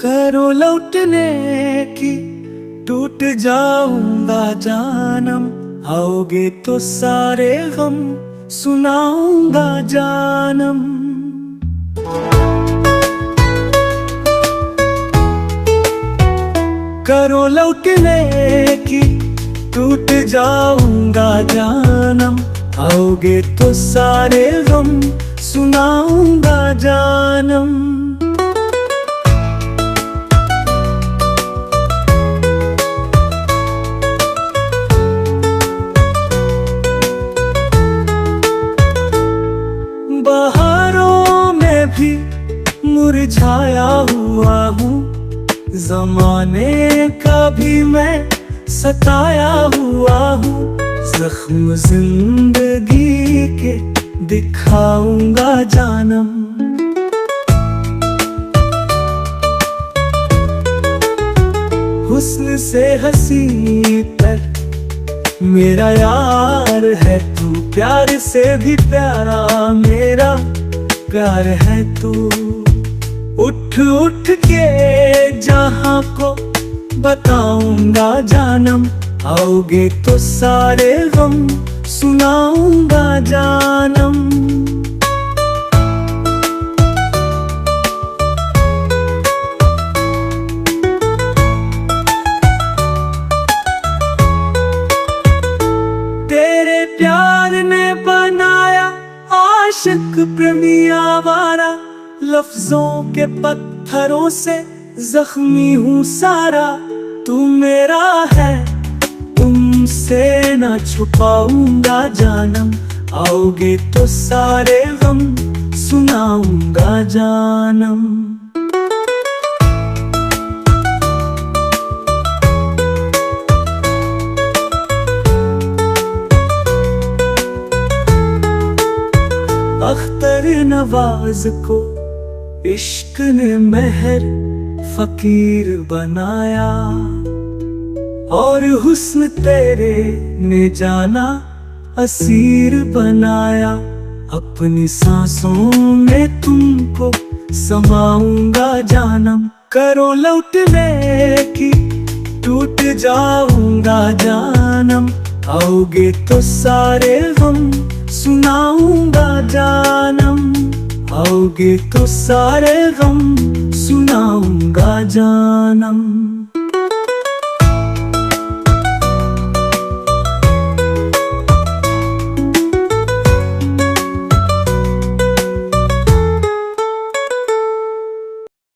करो लौटने की, टूट जाऊंगा जानम। आओगे तो सारे गम सुनाऊंगा जानम। करो लौटने की, टूट जाऊंगा जानम। आओगे तो सारे गम सुनाऊंगा जानम। बहारों में भी मुरझाया हुआ हूँ, ज़माने का भी मैं सताया हुआ हूँ। ज़ख्म जिंदगी के दिखाऊंगा जानम। हुस्न से हंसी तक मेरा यार है तू, प्यार से भी प्यारा मेरा प्यार है तू। उठ उठ के जहां को बताऊंगा जानम। आओगे तो सारे गम सुनाऊंगा जानम। तेरे प्यार ने बनाया आशिक प्रेमी आवारा। लफ्जों के पत्थरों से जख्मी हूँ सारा। तू मेरा है तुमसे ना छुपाऊंगा जानम। आओगे तो सारे गम सुनाऊंगा जानम। अख्तर नवाज को इश्क ने महर फकीर बनाया, और हुस्न तेरे ने जाना असीर बनाया। अपनी सांसों में तुमको समाऊंगा जानम। करो लौटने की, टूट जाऊंगा जानम। आओगे तो सारे गम सुनाऊंगा जानम। आओगे तो सारे गम सुनाऊंगा जानम।